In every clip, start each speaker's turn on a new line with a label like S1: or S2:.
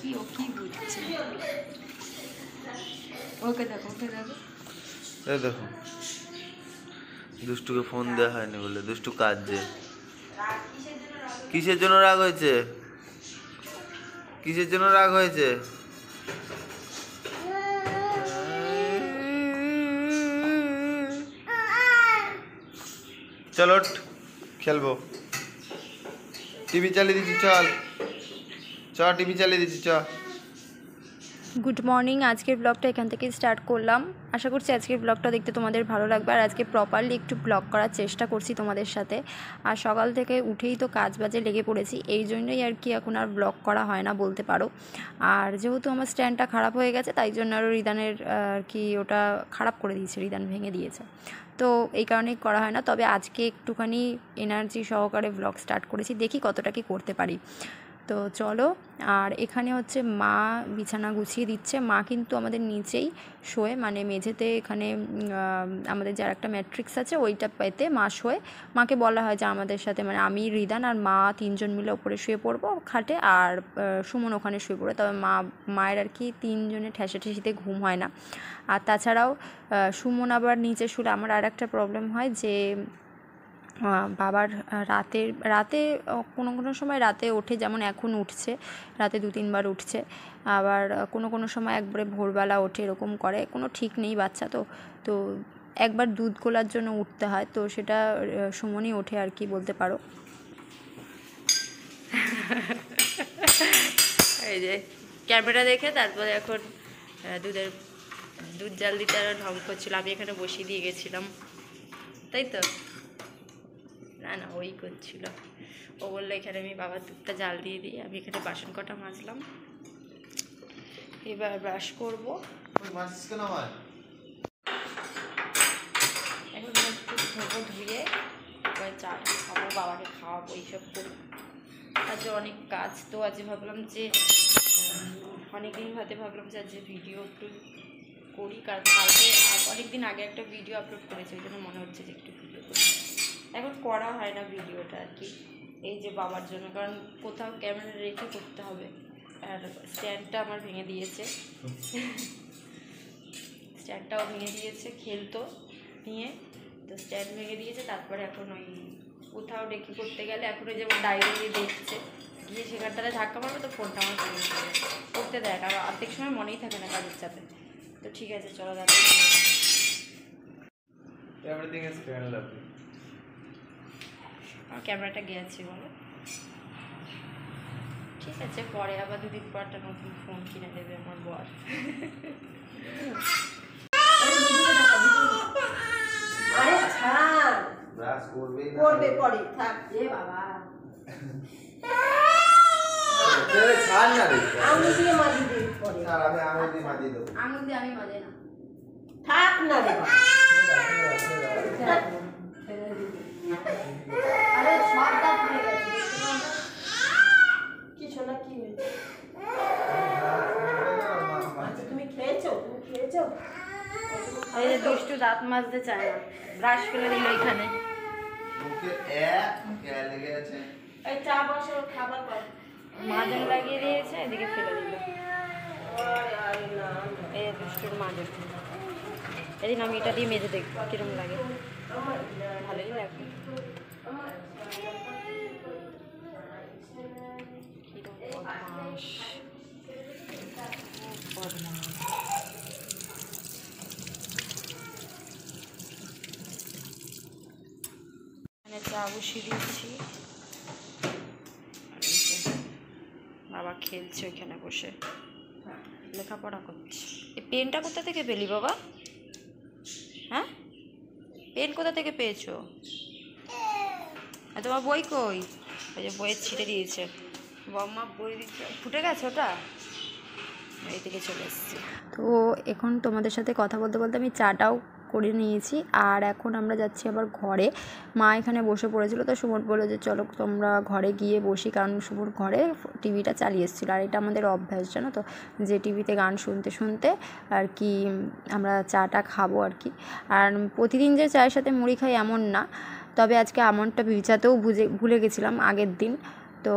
S1: কি ও কি বুঝছে ওকে দেখো
S2: এই দেখো দুষ্টুকে ফোন দেওয়া হয়নি বলে দুষ্টু কাজ যে কিসের জন্য রাগ হয়েছে কিসের জন্য রাগ হয়েছে চলো খেলবো টিভি চালিয়ে দিচ্ছি চল টিভি চালিয়ে দিচ্ছি চ
S1: গুড মর্নিং আজকের ব্লগটা এখান থেকে স্টার্ট করলাম। আশা করছি আজকের ব্লগটা দেখতে তোমাদের ভালো লাগবে। আর আজকে প্রপারলি একটু ব্লগ করার চেষ্টা করছি তোমাদের সাথে। আর সকাল থেকে উঠেই তো কাজ বাজে লেগে পড়েছি, এই জন্যই আর কি এখন আর ব্লগ করা হয় না বলতে পারো। আর যেহেতু আমার স্ট্যান্ডটা খারাপ হয়ে গেছে তাই জন্য আরও রিদানের আর কি ওটা খারাপ করে দিয়েছে, রিদান ভেঙে দিয়েছে, তো এই কারণেই করা হয় না। তবে আজকে একটুখানি এনার্জি সহকারে ব্লগ স্টার্ট করেছি, দেখি কতটা কি করতে পারি। তো চলো। আর এখানে হচ্ছে মা বিছানা গুছিয়ে দিচ্ছে। মা কিন্তু আমাদের নিচেই শোয়, মানে মেঝেতে এখানে আমাদের যার একটা ম্যাট্রিক্স আছে ওইটা পেতে মা শোয়। মাকে বলা হয় যে আমাদের সাথে, মানে আমি, রিদান আর মা তিনজন মিলে ওপরে শুয়ে পড়বো খাটে, আর সুমন ওখানে শুয়ে পড়বে। তবে মায়ের আর কি তিনজনে ঠেসাঠেসিতে ঘুম হয় না। আর তাছাড়াও সুমন আবার নিচে শুলে আমার আর একটা প্রবলেম হয় যে বাবার রাতে কোনো সময় রাতে ওঠে, যেমন এখন উঠছে, রাতে 2-3 বার উঠছে। আবার কোনো সময় একবারে ভোরবেলা ওঠে, এরকম করে, কোনো ঠিক নেই বাচ্চা তো একবার দুধ গোলার জন্য উঠতে হয়, তো সেটা সুমনই ওঠে আর কি বলতে পারো। এই যে ক্যামেরা দেখে তারপরে এখন দুধ জাল দিতে আর ঢং করছিল, আমি এখানে বসিয়ে দিয়ে গেছিলাম, তাই তো না ওই করছিল। ও বললো এখানে আমি বাবার দুধটা জাল দিয়ে দিই। আমি এখানে বাসন কটা মাজলাম, এবার ব্রাশ করবো। এখন ধোবো, ধুয়ে এবার চাটা খাবো, বাবাকে খাওয়াবো, এইসব করি। আজ অনেক কাজ, তো আজ ভাবলাম যে অনেকদিন ভাবলাম যে আজ ভিডিও একটু করি, কারণ কালকে অনেকদিন আগে একটা ভিডিও আপলোড করেছি, ওই জন্য মনে হচ্ছে যে একটু ভিডিও করি। এখন করা হয় না ভিডিওটা আর কি, এই যে বাবার জন্য, কারণ কোথাও ক্যামেরা রেখে করতে হবে। আর স্ট্যান্ডটা আমার ভেঙে দিয়েছে, স্ট্যান্ডটাও ভেঙে দিয়েছে, খেলতো নিয়ে, তো স্ট্যান্ড ভেঙে দিয়েছে। তারপরে এখন ওই কোথাও রেখে করতে গেলে এখন ওই যেমন ডাইরেক্টলি দেখছে, গিয়ে সেখানটাতে ধাক্কা মারবে তো ফোনটা আমার করতে দেয় না, আর অর্ধেক সময় মনেই থাকে না কাজের চাপে। তো ঠিক আছে চলো দাদা, আমার ক্যামেরাটা গেছে বলো, ঠিক আছে পরে আবার 2 দিন পর একটা নতুন ফোন কিনে দেবে আমার বর। আমি মাঝে না থাক না রে, আরে সব দাঁত হয়ে গেছে কিছু না, কি হয়েছে? তুমি খেয়েছো? এই যে দুষ্টু দাঁত মাজতে চায় না, ব্রাশ ফেলে দিল এখানে, এই চা বসে খাবার কর, মাজন লাগিয়ে দিয়েছে, এদিকে ফেলে দিল। এই দুষ্টুর মাজন, এদিন আমি এটা দিয়ে মেজে দেখবো কিরকম লাগে, ভালোই লাগে। এখানে চা বসিয়ে দিচ্ছি, বাবা খেলছে ওইখানে বসে, লেখাপড়া করছে। এই পেনটা কোথা থেকে পেলি বাবা? হ্যাঁ, পেন কোথা থেকে পেয়েছো? আর তোমার বই কই? ওই যে বইয়ের ছিটে দিয়েছে, বাবা বই দিচ্ছে, ফুটে গেছে ওটা, এই থেকে চলে এসেছি। তো এখন তোমাদের সাথে কথা বলতে বলতে আমি চাটাও করে নিয়েছি, আর এখন আমরা যাচ্ছি আবার ঘরে। মা এখানে বসে পড়েছিল, তো সুমন বললো যে চলো তোমরা ঘরে গিয়ে বসি, কারণ সুমন ঘরে টিভিটা চালিয়ে এসেছিলো। আর এটা আমাদের অভ্যাস জানো তো, যে টিভিতে গান শুনতে শুনতে আর কি আমরা চাটা খাবো আর কি। আর প্রতিদিন যে চায়ের সাথে মুড়ি খাই এমন না, তবে আজকে আমন্ডটা ভিজাতেও ভুলে গেছিলাম আগের দিন, তো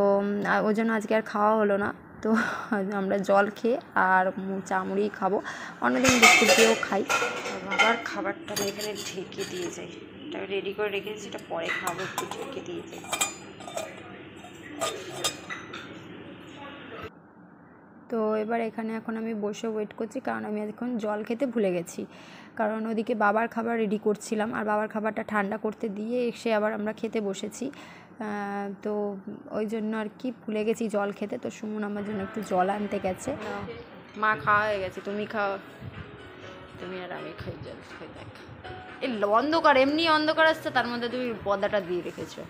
S1: ওই জন্য আজকে আর খাওয়া হলো না। তো আমরা জল খেয়ে আর চা মুড়ি খাবো, অন্যদিন বিস্কুট দিয়েও খাই। বাবার খাবারটা আমি এখানে ঢেকে দিয়ে যাই, এটা রেডি করে রেখেছি, সেটা পরে খাবো, একটু ঢেকে দিয়ে যাই। তো এবার এখানে এখন আমি বসে ওয়েট করছি, কারণ আমি এখন জল খেতে ভুলে গেছি, কারণ ওদিকে বাবার খাবার রেডি করছিলাম আর বাবার খাবারটা ঠান্ডা করতে দিয়ে এসে আবার আমরা খেতে বসেছি। তো ওই জন্য আর কি ভুলে গেছি জল খেতে। তো সুমন আমার জন্য একটু জল আনতে গেছে। মা খাওয়া হয়ে গেছে, তুমি খাও। তুমি আর আমি খাই, জল খাই। দেখ এই অন্ধকার, এমনি অন্ধকার আসছে, তার মধ্যে তুমি পর্দাটা দিয়ে রেখেছো।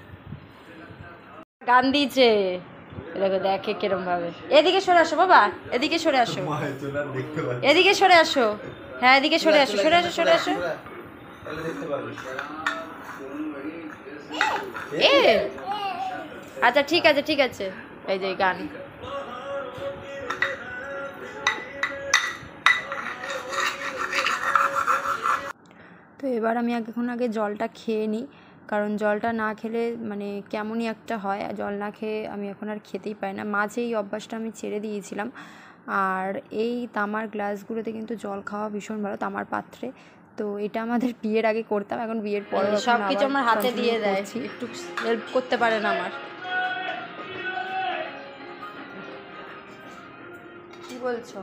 S1: গান দিয়েছে দেখো, দেখে কিরম ভাবে। এদিকে সরে আসো বাবা, এদিকে সরে আসো, এদিকে সরে আসো। হ্যাঁ এদিকে সরে আসো, সরে আসো, সরে আসো। এ আচ্ছা ঠিক আছে, ঠিক আছে। এই যে গান। তো এবার আমি এখন আগে জলটা খেয়ে নিই, কারণ জলটা না খেলে মানে কেমনই একটা হয়। জল না খেয়ে আমি এখন আর খেতেই পাই না। মাঝে এই অভ্যাসটা আমি ছেড়ে দিয়েছিলাম। আর এই তামার গ্লাসগুলোতে কিন্তু জল খাওয়া ভীষণ ভালো, তামার পাত্রে। তো এটা আমাদের বিয়ের আগে করতাম, এখন বিয়ের পরে সব কিছু আমার হাতে দিয়ে দেয়, একটু হেল্প করতে পারে না আমার। কি বলছো?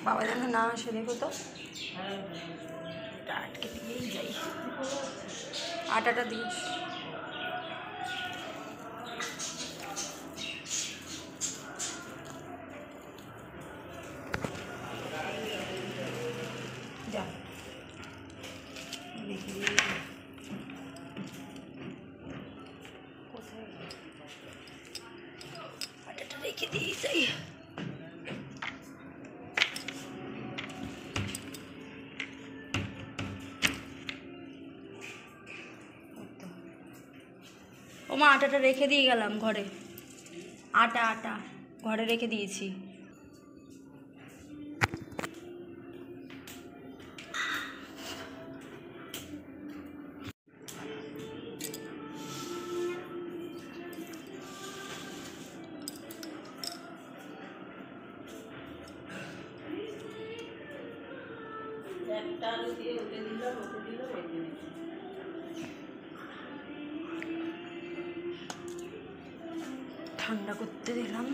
S1: বাবা যেন না আসে, দেখো তো। আটকে দিয়েই যাই, আটাটা দিস। যা কোথায় আটাটা রেখে দিয়ে যাই। ওমা আটাটা রেখে দিয়ে গেলাম ঘরে, আটা ঘরে রেখে দিয়েছি। ঠান্ডা করতে দিলাম।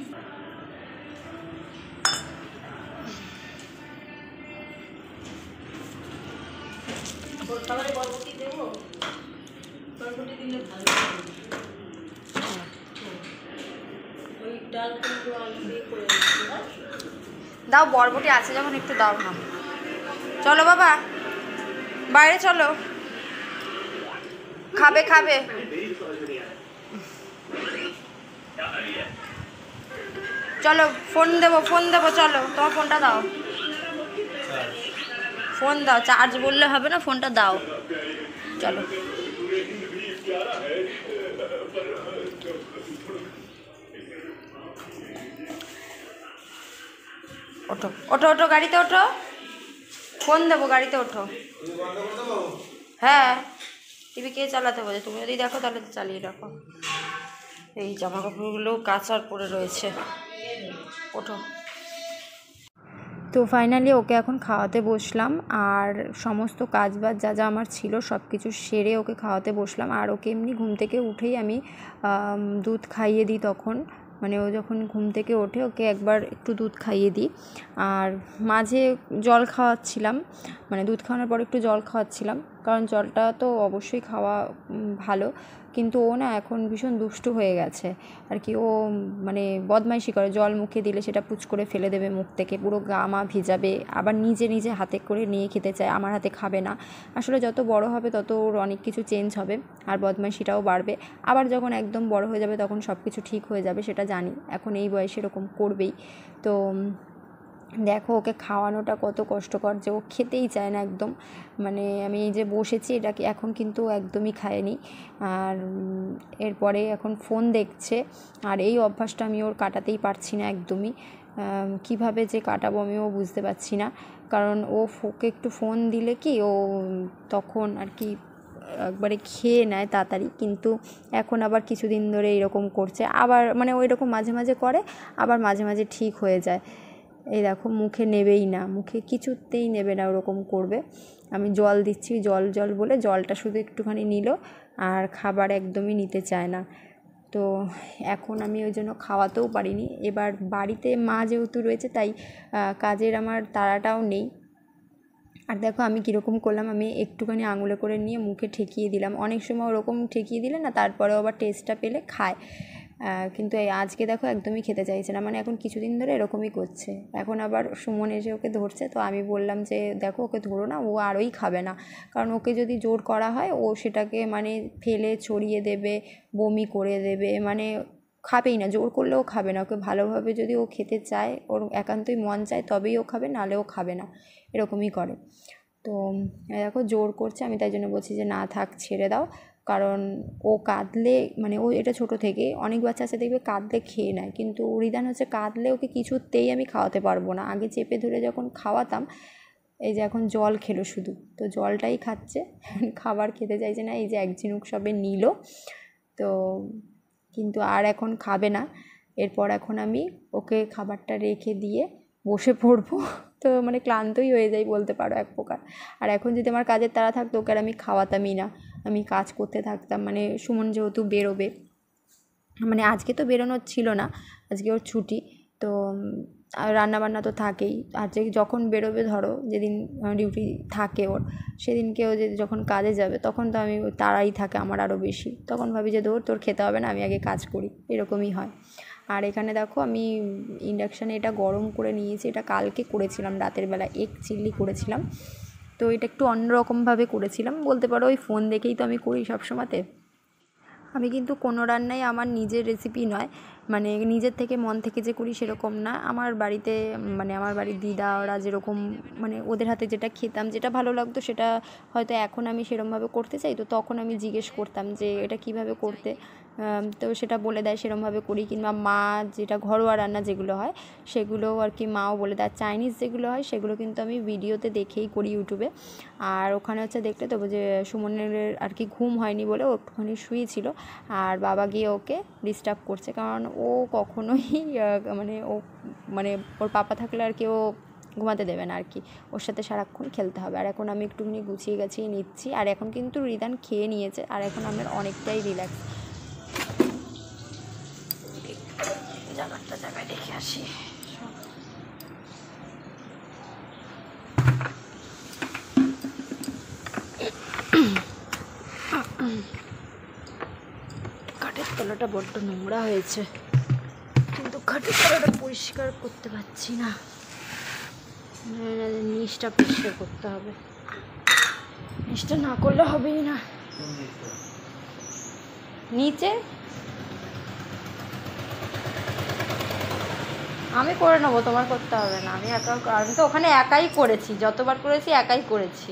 S1: দাও, বরবটি আছে যখন একটু দাও না। চলো বাবা বাইরে চলো, খাবে খাবে। চলো ফোন দেবো, চলো তোমার ফোনটা দাও, ফোন দাও, চার্জ বললে হবে না, ফোনটা দাও। চলো ওঠো ওঠো ওঠো, গাড়িতে ওঠো, ফোন দেবো, গাড়িতে ওঠো। হ্যাঁ টিভি কে চালাতে বলে? তুমি যদি দেখো তাহলে তো চালিয়ে রাখো। এই জামা কাপড়গুলো কাচার পরে রয়েছে, ওঠো। তো ফাইনালি ওকে এখন খাওয়াতে বসলাম, আর সমস্ত কাজবাজ যা যা আমার ছিল সব কিছু সেরে ওকে খাওয়াতে বসলাম। আর ওকে এমনি ঘুম থেকে উঠেই আমি দুধ খাইয়ে দিই তখন, মানে ও যখন ঘুম থেকে ওঠে ওকে একবার একটু দুধ খাইয়ে দিই। আর মাঝে জল খাওয়াচ্ছিলাম, মানে দুধ খাওয়ানোর পর একটু জল খাওয়াচ্ছিলাম, কারণ জলটা তো অবশ্যই খাওয়া ভালো। কিন্তু ও না এখন ভীষণ দুষ্টু হয়ে গেছে আর কি। ও মানে বদমাইশি করে, জল মুখে দিলে সেটা পুচ করে ফেলে দেবে মুখ থেকে, পুরো গা মা ভিজাবে, আবার নিজে নিজে হাতে করে নিয়ে খেতে চায়, আমার হাতে খাবে না। আসলে যত বড় হবে তত ওর অনেক কিছু চেঞ্জ হবে আর বদমাইশিটাও বাড়বে। আবার যখন একদম বড় হয়ে যাবে তখন সব কিছু ঠিক হয়ে যাবে, সেটা জানি। এখন এই বয়সে এরকম করবেই। তো দেখো ওকে খাওয়ানোটা কত কষ্টকর, যে ও খেতেই চায় না একদম। মানে আমি এই যে বসেছি এটাকে এখন কিন্তু একদমই খায়নি। আর এরপরে এখন ফোন দেখছে, আর এই অভ্যাসটা আমি ওর কাটাতেই পারছি না একদমই। কিভাবে যে কাটাবো আমিও বুঝতে পারছি না, কারণ ওকে একটু ফোন দিলে কি ও তখন আর কি একবারে খেয়ে নেয় তাড়াতাড়ি, কিন্তু এখন আবার কিছুদিন ধরে এরকম করছে, আবার মানে ওই রকম মাঝে মাঝে করে, আবার মাঝে মাঝে ঠিক হয়ে যায়। এই দেখো মুখে নেবেই না, মুখে কিছুতেই নেবে না, ওরকম করবে। আমি জল দিচ্ছি, জল জল বলে জলটা শুধু একটুখানি নিল, আর খাবার একদমই নিতে চায় না। তো এখন আমি ওই জন্য খাওয়াতেও পারিনি। এবার বাড়িতে মা যেহেতু রয়েছে তাই কাজের আমার তাড়াটাও নেই। আর দেখো আমি কীরকম করলাম, আমি একটুখানি আঙুলে করে নিয়ে মুখে ঠেকিয়ে দিলাম। অনেক সময় ওরকম ঠেকিয়ে দিলে না তারপরেও আবার টেস্টটা পেলে খায়, কিন্তু এই আজকে দেখো একদমই খেতে চাইছে না, মানে এখন কিছুদিন ধরে এরকমই করছে। এখন আবার সুমন এসে ওকে ধরছে, তো আমি বললাম যে দেখো ওকে ধরো না, ও আরোই খাবে না, কারণ ওকে যদি জোর করা হয় ও সেটাকে মানে ফেলে ছড়িয়ে দেবে, বমি করে দেবে, মানে খাবেই না, জোর করলেও খাবে না। ওকে ভালোভাবে যদি ও খেতে চায়, ওর একান্তই মন চায় তবেই ও খাবে, নাহলে ও খাবে না, এরকমই করে। তো দেখো জোর করছে, আমি তাই জন্য বলছি যে না থাক, ছেড়ে দাও, কারণ ও কাঁদলে মানে ও এটা ছোটো থেকে অনেক বাচ্চা আছে দেখবে কাঁদলে খেয়ে নেয়, কিন্তু রিদান হচ্ছে কাঁদলে ওকে কিছুতেই আমি খাওয়াতে পারবো না। আগে চেপে ধরে যখন খাওয়াতাম, এই যে এখন জল খেলো শুধু, তো জলটাই খাচ্ছে, খাবার খেতে চাইছে না। এই যে এক ঝিনুক সবে নিল, তো কিন্তু আর এখন খাবে না। এরপর এখন আমি ওকে খাবারটা রেখে দিয়ে বসে পড়বো। তো মানে ক্লান্তই হয়ে যাই বলতে পারো এক প্রকার। আর এখন যদি আমার কাজের তাড়া থাকতো ওকে আর আমি খাওয়াতামই না, আমি কাজ করতে থাকতাম। মানে সুমন যেহেতু বেরোবে, মানে আজকে তো বেরোনোর ছিল না, আজকে ওর ছুটি, তো আর রান্নাবান্না তো থাকেই। আর যে যখন বেরোবে ধরো যেদিন ডিউটি থাকে ওর, সেদিনকে ও যে যখন কাজে যাবে তখন তো আমি তাড়াই থাকে আমার আরও বেশি, তখন ভাবি যে তোর খেতে হবে না, আমি আগে কাজ করি, এরকমই হয়। আর এখানে দেখো আমি ইন্ডাকশানে এটা গরম করে নিয়েছি, এটা কালকে করেছিলাম রাতের বেলা, এগ চিলি করেছিলাম। তো এটা একটু অন্যরকমভাবে করেছিলাম বলতে পারো, ওই ফোন দেখেই তো আমি করি সবসময়তে। আমি কিন্তু কোনো রান্নাই আমার নিজের রেসিপি নয়, মানে নিজের থেকে মন থেকে যে করি সেরকম না। আমার বাড়িতে মানে আমার বাড়ির দিদা ওরা যেরকম মানে ওদের হাতে যেটা খেতাম, যেটা ভালো লাগতো, সেটা হয়তো এখন আমি সেরমভাবে করতে চাই, তো তখন আমি জিজ্ঞেস করতাম যে এটা কিভাবে করতে, তো সেটা বলে দেয়, সেরমভাবে করি। কিংবা মা যেটা ঘরোয়া রান্না যেগুলো হয় সেগুলো আর কি মাও বলে দেয়। চাইনিজ যেগুলো হয় সেগুলো কিন্তু আমি ভিডিওতে দেখেই করি ইউটিউবে। আর ওখানে হচ্ছে দেখলে তো যে সুমনের আর কি ঘুম হয়নি বলে ও একটুখানি শুয়েছিল, আর বাবা গিয়ে ওকে ডিস্টার্ব করছে, কারণ ও কখনোই মানে ও মানে ওর পাপা থাকলে আর কি ও ঘুমাতে দেবে না আর কি, ওর সাথে সারাক্ষণ খেলতে হবে। আর এখন আমি একটুখানি গুছিয়ে গাছিয়ে নিচ্ছি, আর এখন কিন্তু রিদান খেয়ে নিয়েছে, আর এখন আমার অনেকটাই রিল্যাক্স। জায়গায় রেখে আসি। খাটের তলাটা বড্ড নোংরা হয়েছে, কিন্তু খাটের তলাটা পরিষ্কার করতে পারছি না, নিচটা পরিষ্কার করতে হবে, নিচটা না করলে হবেই না। নিচে আমি করে নেবো, তোমার করতে হবে না, আমি তো ওখানে একাই করেছি, যতবার করেছি একাই করেছি।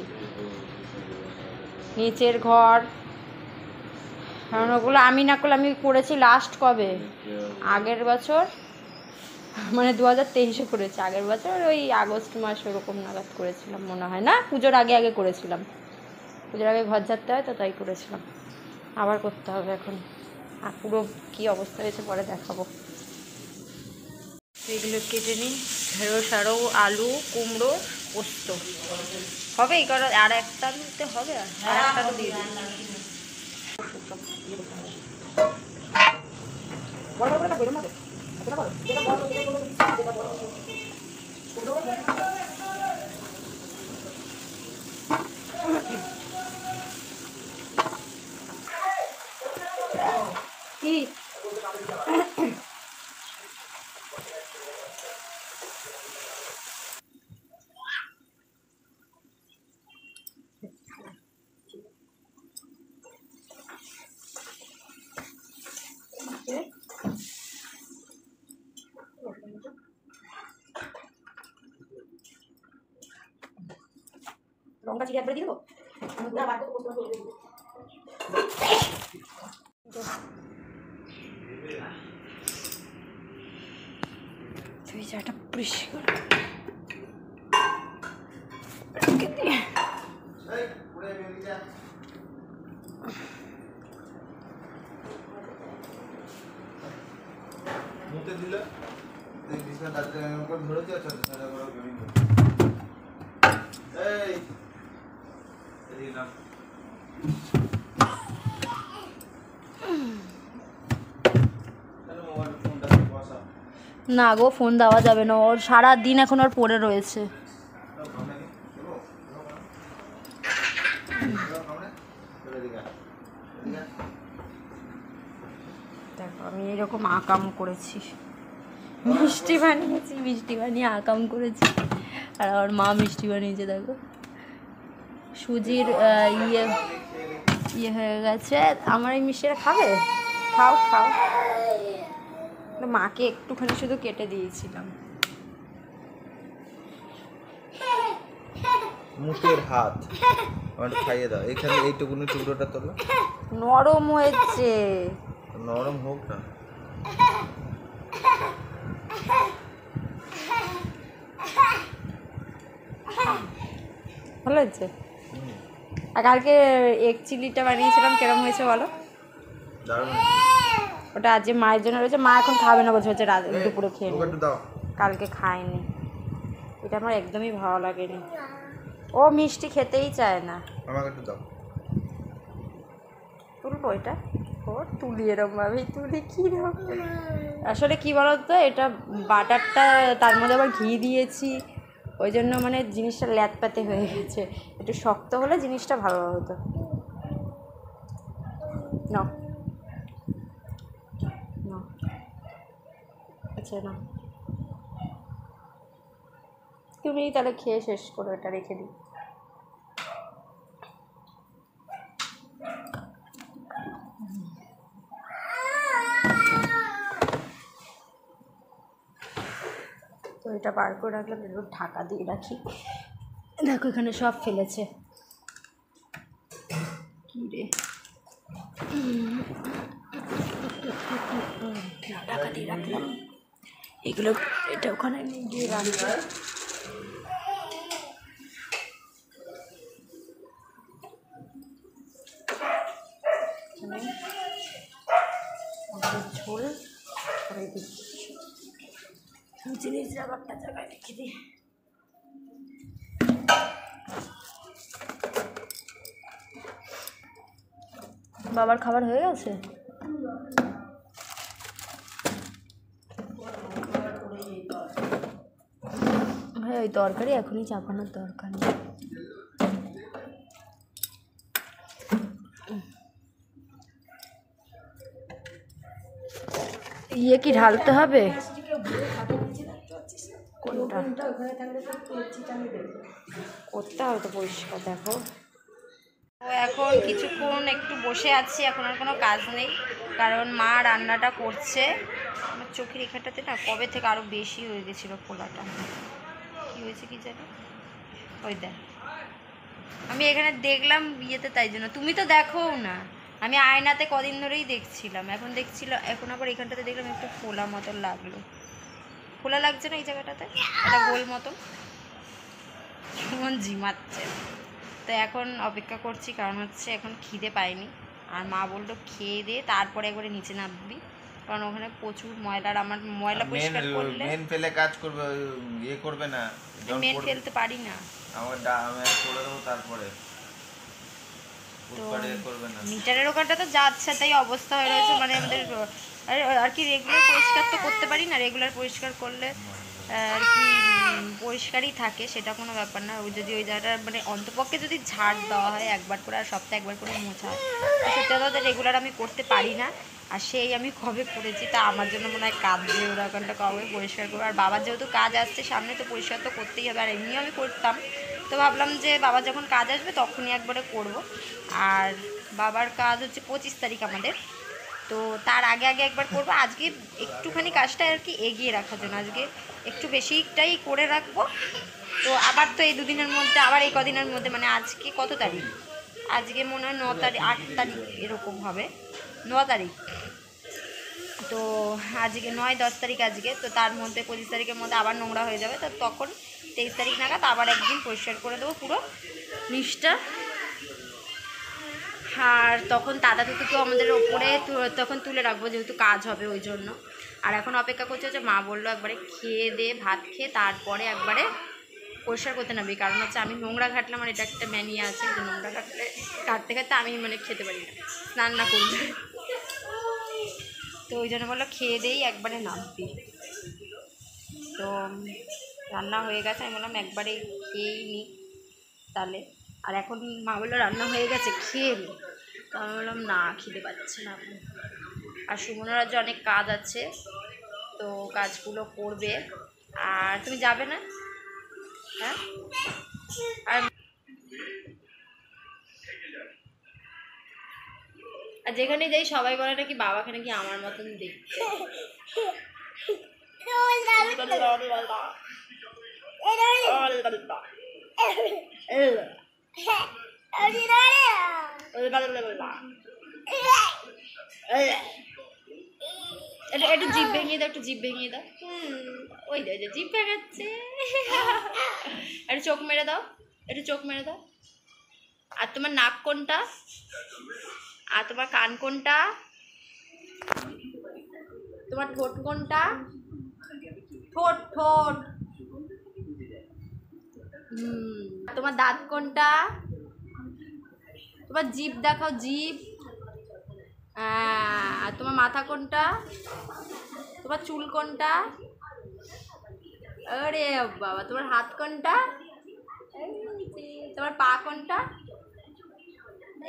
S1: নিচের ঘর, কারণ ওগুলো আমি না করলে, আমি করেছি লাস্ট কবে, আগের বছর, মানে 2023-এ করেছি, আগের বছর ওই আগস্ট মাস ওরকম নাগাদ করেছিলাম মনে হয়, না পুজোর আগে আগে করেছিলাম, পুজোর আগে ঘর ঝাড়তে হয় তো তাই করেছিলাম। আবার করতে হবে এখন, আর পুরো কী অবস্থা হয়েছে পরে দেখাবো। এগুলো কেটে নিই, ঢেঁড়স আরও আলু কুমড়ো পোস্ত হবে, এই করা আর একটা আলুতে হবে, আর একটা আলু দিয়ে দিই। কি চিড়ে একবারে দিয়ে দেবো না বার করতে বসতে বসতে তুই যাটা পরিষ্কার
S2: মুতে দিল বিছনা দাঁড়িয়ে করে ধরেছে আচ্ছা সাদা করে বেরিয়ে এই এদিকে নাম
S1: না গো ফোন দেওয়া যাবে না, ওর সারা দিন এখন ওর পড়ে রয়েছে। দেখো আমি এরকম আকাম করেছি, মিষ্টি বানিয়েছি, মিষ্টি বানিয়ে আকাম করেছি, আর আমার মা মিষ্টি বানিয়েছে। দেখো সুজির ইয়ে ইয়ে হয়ে গেছে। আমার এই মিষ্টিটা খাবে? খাও খাও। মাকে একটুখানি শুধু কেটে দিয়েছিলাম।
S2: মুখের হাত আমার খাইয়ে দাও। এখানে এইটুকুনি টুকরোটা তোলো।
S1: নরম হয়েছে।
S2: নরম হোক না।
S1: ভালো হয়েছে। আর কালকে এগ চিলিটা বানিয়েছিলাম, কেরম হয়েছে বলো?
S2: দারুণ।
S1: ওটা আজ মায়ের জন্য রয়েছে, মা এখন খাবে না বলছে, রাত দুপুরে খেয়ে নি।
S2: দাও।
S1: কালকে খায়নি, এটা আমার একদমই ভালো লাগেনি। ও মিষ্টি খেতেই চায় না।
S2: আমাকে একটু দাও।
S1: তুলবো এটা? ও তুলি এরকমভাবেই তুলি। কী আসলে কী বলতো, এটা বাটারটা তার মধ্যে আবার ঘি দিয়েছি, ওই জন্য মানে জিনিসটা ল্যাতপ্যাতে হয়ে গেছে। একটু শক্ত হলে জিনিসটা ভালো হতো। না না আচ্ছা না, তুমি তাহলে খেয়ে শেষ করো, এটা রেখে দিই। তো এটা বার করে রাখলাম, একটু ঢাকা দিয়ে রাখি। দেখো এখানে সব ফেলেছে। কী রে, ঢাকা দিয়ে রাখলাম এগুলো। এটা ওখানে নিয়ে গিয়ে রাখবে। ঝোল করে দিচ্ছি, জিনিস জায়গাটা জায়গায় রেখে দিই। বাবার খাবার হয়ে গেছে? হ্যাঁ ওই তরকারি এখনই চাপানোর দরকার নেই। ইয়ে কি ঢালতে হবে? কোনটা করতে হবে তো পরিষ্কার। দেখো এখন কিছুক্ষণ একটু বসে আছি, এখন আর কোনো কাজ নেই, কারণ মা রান্নাটা করছে। আমার চোখের এখানটাতে না কবে থেকে আরও বেশি হয়ে গেছিলো ফোলাটা। কী হয়েছে কি জানি, ওই দেখ আমি এখানে দেখলাম বিয়েতে, তাই জন্য। তুমি তো দেখোও না, আমি আয়নাতে কদিন ধরেই দেখছিলাম, এখন এখন আবার এখানটাতে দেখলাম একটু ফোলা মতন লাগলো। ফোলা লাগছে না এই জায়গাটাতে, একটা গোল মতন, কেমন ঝিমাচ্ছে। তো এখন অপেক্ষা করছি, কারণ হচ্ছে এখন খিদে পাইনি। আর মা বললো খেয়ে দিয়ে তারপরে একবারে নিচে নামবি, কারণ ওখানে প্রচুর ময়লা। আর আমার ময়লা পরিষ্কার করলে
S2: মেন ফেলে কাজ করবে, ইয়ে করবে না।
S1: মেন ফেলতে পারি না,
S2: আমি করে দেবো তারপরে।
S1: তো মিটারের ওখানটা তো যাচ্ছে, তাই অবস্থা হয়ে রয়েছে। মানে আমাদের আর কি রেগুলার পরিষ্কার তো করতে পারি না, রেগুলার পরিষ্কার করলে আর কি পরিষ্কারই থাকে, সেটা কোনো ব্যাপার না। যদি ওই জায়গাটা মানে অন্তপক্ষে যদি ঝাড় দেওয়া হয় একবার করে, আর সপ্তাহে একবার করে মোছা হয়, সেটা তো রেগুলার আমি করতে পারি না। আর সেই আমি কবে করেছি, তা আমার জন্য মনে হয় কাজ দিয়ে ওরা ওখানটা কবে পরিষ্কার করবো। আর বাবার যেহেতু কাজ আসছে সামনে, তো পরিষ্কার তো করতেই হবে। আর এমনিও আমি করতাম, তো ভাবলাম যে বাবা যখন কাজ আসবে তখনই একবারে করব। আর বাবার কাজ হচ্ছে 25 তারিখ আমাদের, তো তার আগে আগে একবার করবো। আজকে একটুখানি কাজটা আর কি এগিয়ে রাখার জন্য আজকে একটু বেশিটাই করে রাখবো, তো আবার তো এই দুদিনের মধ্যে আবার এই কদিনের মধ্যে মানে আজকে কত তারিখ, আজকে মনে হয় 9 তারিখ 8 তারিখ এরকম হবে, 9 তারিখ। তো আজকে 9-10 তারিখ আজকে, তো তার মধ্যে 25 তারিখের মধ্যে আবার নোংরা হয়ে যাবে। তো তখন 23 তারিখ নাগাদ আবার একদিন পরিষ্কার করে দেবো পুরো নিচটা। আর তখন দাদা তুতুকেও আমাদের ওপরে তখন তুলে রাখবো, যেহেতু কাজ হবে ওই জন্য। আর এখন অপেক্ষা করছে হচ্ছে মা বললো একবারে খেয়ে দে, ভাত খেয়ে তারপরে একবারে পরিষ্কার করতে নাবি, কারণ হচ্ছে আমি নোংরা ঘাটলে আমার এটা একটা ম্যানিয়া আছে যে নোংরা কাটতে কাটতে আমি মানে খেতে পারি না, স্নান না করলে। তো ওই জন্য বললো খেয়ে দেই একবারে নামবি। তো রান্না হয়ে গেছে, আমি বললাম একবারে খেয়েই নি তাহলে। আর এখন মা বললো রান্না হয়ে গেছে খেয়ে নি, তো আমি বললাম না খিদে পাচ্ছে না। আর সুমনের আজ অনেক কাজ আছে, তো কাজগুলো করবে। আর তুমি যাবে না? হ্যাঁ। আর যেখানে যাই সবাই বলে নাকি বাবাকে নাকি আমার মতন দেখতে। একটু জিভ ভেঙিয়ে দাও, একটু জিভ ভেঙিয়ে দাও। ওই যে জিভ ভেঙাচ্ছে। একটু চোখ মেরে দাও, একটু চোখ মেরে দাও। আর তোমার নাক কোনটা? আর তোমার কান কোনটা? তোমার ঠোঁট কোনটা? ঠোঁট ঠোঁট। তোমার দাঁত কোনটা? তোমার জিভ দেখাও, জিভ। আর তোমার মাথা কোনটা? তোমার চুল কোনটা? আরে বাবা, তোমার হাত কোনটা? তোমার পা কোনটা?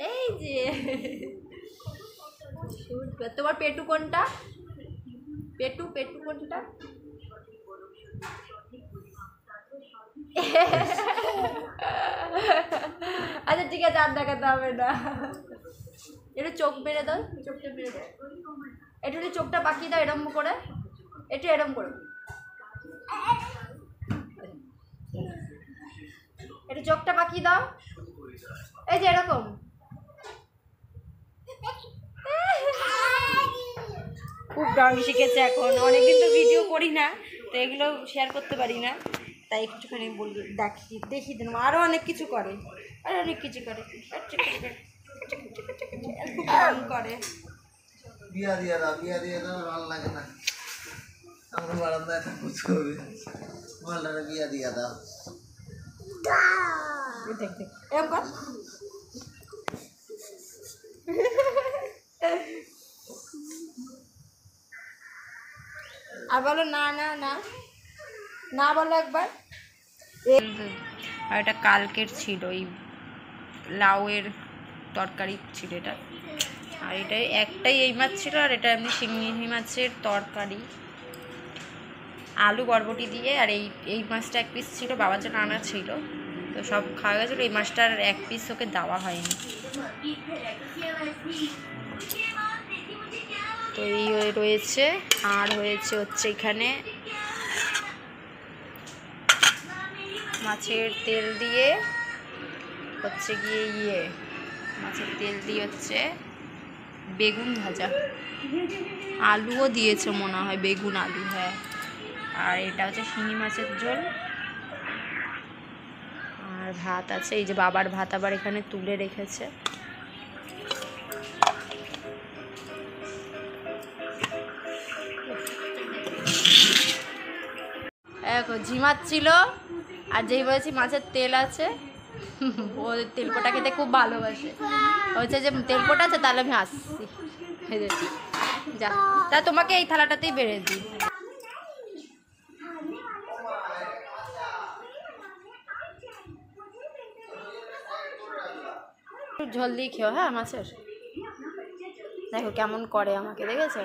S1: এই যে। তোমার পেটু কোনটা? পেটু পেটু কোনটা? আচ্ছা ঠিক আছে, আর দেখাতে হবে না। একটু চোখ মেরে দাও, চোখটা মেরে দাও। একটু চোখটা পাকিয়ে দাও এরম করে, একটু এরম করে, একটু চোখটা পাকিয়ে দাও, এই যে এরকম। খুব রং শিখেছে এখন, অনেকদিন তো ভিডিও করি না, তো এগুলো শেয়ার করতে পারি না, তাই একটুখানি বলি দেখিয়ে দিলাম। আরও অনেক কিছু করে, আরও অনেক কিছু করে, খুব রং করে।
S2: বিয়া দিয়ে দাও, বিয়া দিয়ে দাও, ভালো লাগে না। আমার বারান্দায় থাকবো ছবি, মালটারে বিয়া দিয়ে দাও।
S1: দেখ দেখ এরকম কর। আর বলো না না না না, বলো একবার। আর এটা কালকের ছিল, এই লাউয়ের তরকারি ছিল এটা। আর এটা একটাই এই মাছ ছিল, আর এটা এমনি শিঙি মাছের তরকারি আলু বরবটি দিয়ে। আর এই মাছটা এক পিস ছিল, বাবার জন্য আনা ছিল, তো সব খাওয়া গেছিলো। এই মাছটার এক পিস ওকে দেওয়া হয়নি। তো এই রয়েছে। আর হয়েছে হচ্ছে এখানে মাছের তেল দিয়ে হচ্ছে গিয়ে মাছের তেল দিয়ে হচ্ছে বেগুন ভাজা, আলুও দিয়েছে মনে হয়, বেগুন আলু, হ্যাঁ। আর এটা হচ্ছে শিঙি মাছের ঝোল। আর ভাত আছে, এই যে বাবার ভাত আবার এখানে তুলে রেখেছে। দেখো ঝিমাচ্ছিল, আর যেই বলেছি মাছের তেল আছে, ও তেলপোটা খেতে খুব ভালোবাসে। হচ্ছে যে তেলপোটা আছে, তাহলে আমি আসছি, যা তা তোমাকে এই থালাটাতেই বেড়ে দিই। একটু ঝোল দিয়ে খেও, হ্যাঁ মাছের। দেখো কেমন করে আমাকে, দেখেছো?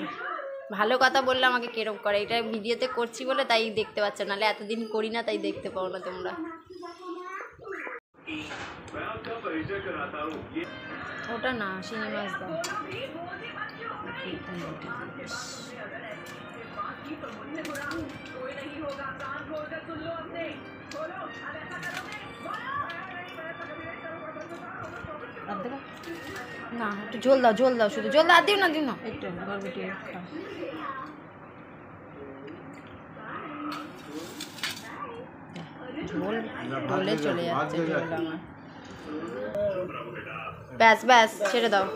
S1: ভালো কথা বললে আমাকে কিরকম করে। এটা ভিডিওতে করছি বলে তাই দেখতে পাচ্ছ, নাহলে এতদিন করি না তাই দেখতে পাও না তোমরা। ওটা না, শিঙি মাছ দাও। না একটু ঝোল দাও শুধু ঝোল দাও, দিও না
S3: একটু গরবটি
S1: ঝোল ঢলে চলে যাচ্ছে ঝোল আমার। ব্যাস ছেড়ে দাও।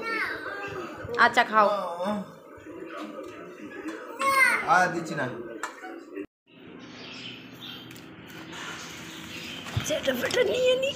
S1: আচ্ছা খাও।
S2: আর দিচ্ছি না।
S1: সেটা ফেটা নিয়ে নি।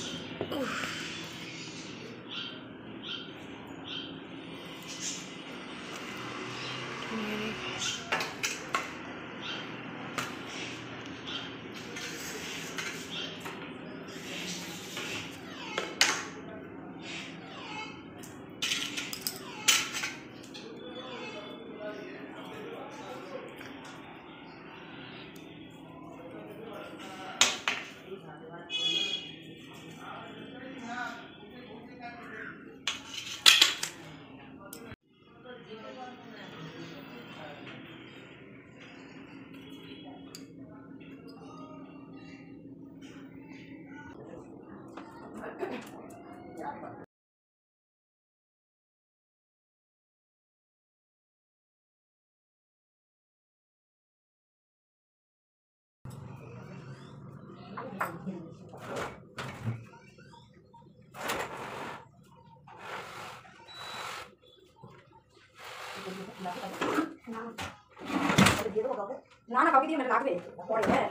S3: না কাউকে দিয়ে লাগবে পরে। হ্যাঁ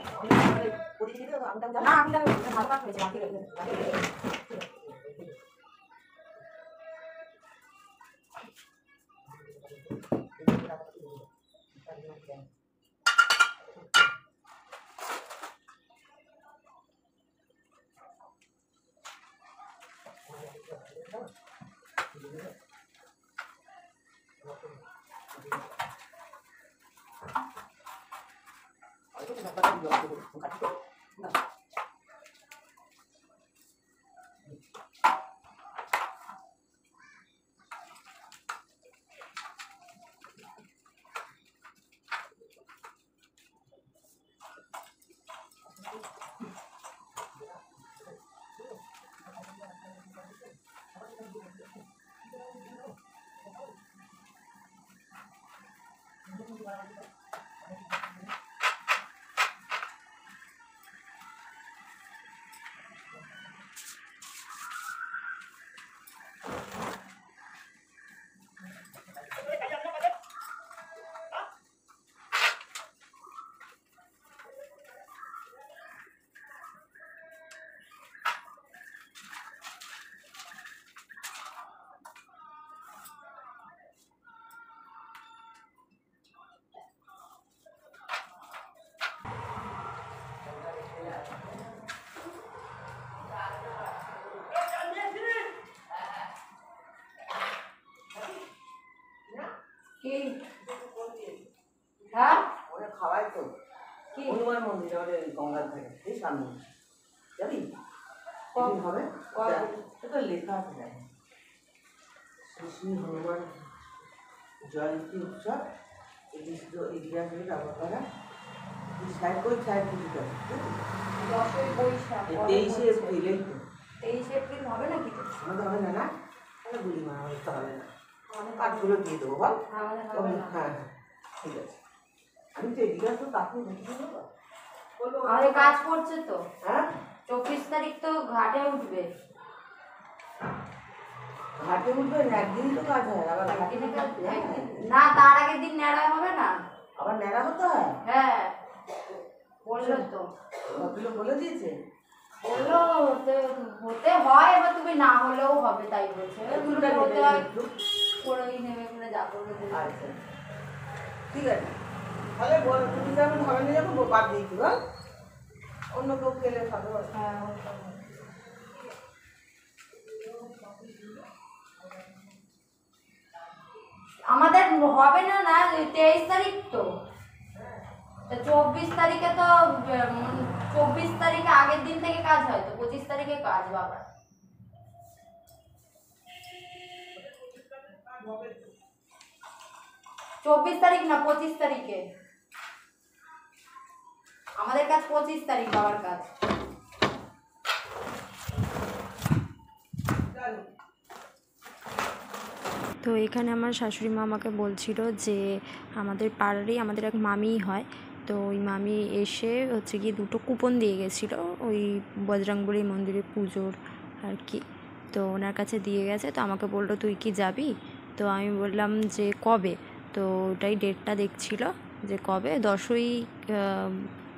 S3: না আমি ভালো কাজ করেছি। হ্যাঁ
S4: ওরা খাওয়াই তো হনুমান মন্দির আমাদের গঙ্গার ধারে এই সামনে যাবি কখন হবে এটা লেখা আছে জানি শ্রী হনুমান জয়ন্তী উৎসব ইতিহাস ব্যবহার করা সাইড করে সাইড পুজো
S3: 10ই বৈশাখ
S4: 23শে এপ্রিল এই তো
S3: 23 এপ্রিল হবে নাকি?
S4: আমাদের হবে না না তাহলে বলি মা আমাদের তো হবে না কাঠগুলো দিয়ে দেবো বল হ্যাঁ ঠিক আছে আমি তো এদিকে তো কাকু দেখে দেবো
S3: আরে কাজ করছে তো।
S4: হ্যাঁ
S3: 24 তারিখ তো ঘাটে উঠবে।
S4: ঘাটে উঠবে না একদিনই তো কাজ হয় আবার ঘাটে
S3: না তার আগের দিন ন্যাড়া হবে না?
S4: আবার ন্যাড়া হতে হয়
S3: হ্যাঁ বললো তো।
S4: ওগুলো বলে দিয়েছে
S3: বললো হতে হয়, এবার তুমি না হলেও হবে তাই বলছে।
S4: দুটোটা
S3: হতে হয়
S4: একটু
S3: করেই নেবে করে যা করবে করবে।
S4: আচ্ছা ঠিক আছে তাহলে বল তুমি যেমন হবে না যখন বাদ দিয়েছি বল অন্য কেউ খেলে খাবে
S3: হ্যাঁ আমাদের হবে না না 23 তারিখ তো 24 তারিখে তো 24 তারিখে আগের দিন থেকে কাজ হয় তো 25 তারিখে কাজ বাবা। চব্বিশ তারিখ না 25 তারিখে আমাদের কাজ 25 তারিখ বাবার কাজ।
S1: তো এখানে আমার শাশুড়ি মা আমাকে বলছিল যে আমাদের পাড়ারই আমাদের এক মামিই হয়, তো ওই মামি এসে হচ্ছে গিয়ে 2টো কুপন দিয়ে গেছিলো ওই বজরংবলী মন্দিরে পুজোর আর কি। তো ওনার কাছে দিয়ে গেছে, তো আমাকে বললো তুই কি যাবি? তো আমি বললাম যে কবে? তো ওটাই ডেটটা দেখছিল যে কবে, 10ই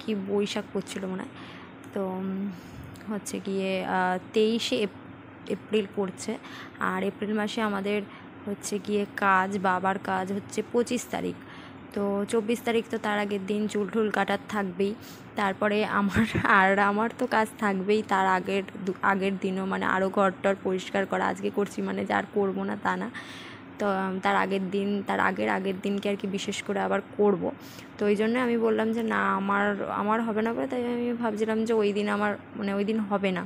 S1: কি বৈশাখ পড়ছিল মনে হয়। তো হচ্ছে গিয়ে 23শে এপ্রিল পড়ছে। আর এপ্রিল মাসে আমাদের হচ্ছে গিয়ে কাজ, বাবার কাজ হচ্ছে 25 তারিখ। তো 24 তারিখ তো তার আগের দিন চুল টুল কাটার থাকবেই। তারপরে আমার তো কাজ থাকবেই তার আগের দিনও, মানে আরও ঘরটর পরিষ্কার করা। আজকে করছি মানে যে আর করবো না তা না, তো তার আগের দিনকে আর কি বিশেষ করে আবার করব। তো ওই জন্য আমি বললাম যে না আমার হবে না বলে, তাই আমি ভাবছিলাম যে ওই দিন আমার মানে ওই দিন হবে না।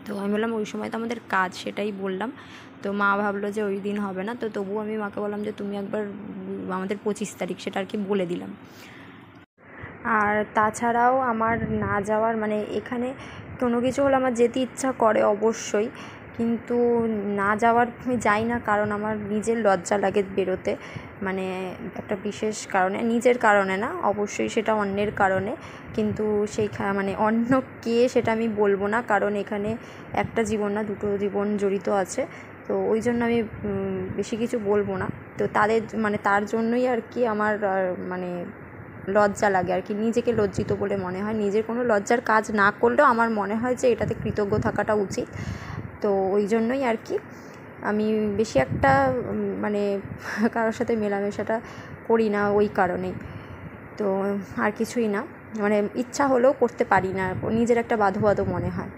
S1: তো আমি বললাম ওই সময় তো আমাদের কাজ, সেটাই বললাম। তো মা ভাবলো যে ওই দিন হবে না, তো তবুও আমি মাকে বললাম যে তুমি একবার আমাদের 25 তারিখ সেটা আর কি বলে দিলাম। আর তাছাড়াও আমার না যাওয়ার মানে এখানে কোনো কিছু হলে আমার যেতে ইচ্ছা করে অবশ্যই, কিন্তু না যাওয়ার আমি যাই না, কারণ আমার নিজের লজ্জা লাগে বেরোতে, মানে একটা বিশেষ কারণে, নিজের কারণে না অবশ্যই, সেটা অন্যের কারণে। কিন্তু মানে অন্য কে সেটা আমি বলবো না, কারণ এখানে একটা জীবন না 2টো জীবন জড়িত আছে। তো ওই জন্য আমি বেশি কিছু বলবো না। তো তার জন্যই আর কি আমার মানে লজ্জা লাগে আর কি, নিজেকে লজ্জিত বলে মনে হয়। নিজের কোনো লজ্জার কাজ না করলেও আমার মনে হয় যে এটাতে কৃতজ্ঞ থাকাটা উচিত। তো ওই জন্যই আর কি আমি বেশি একটা মানে কারোর সাথে মেলামেশাটা করি না ওই কারণেই। তো আর কিছুই না, মানে ইচ্ছা হলেও করতে পারি না, নিজের একটা বাধো মনে হয়।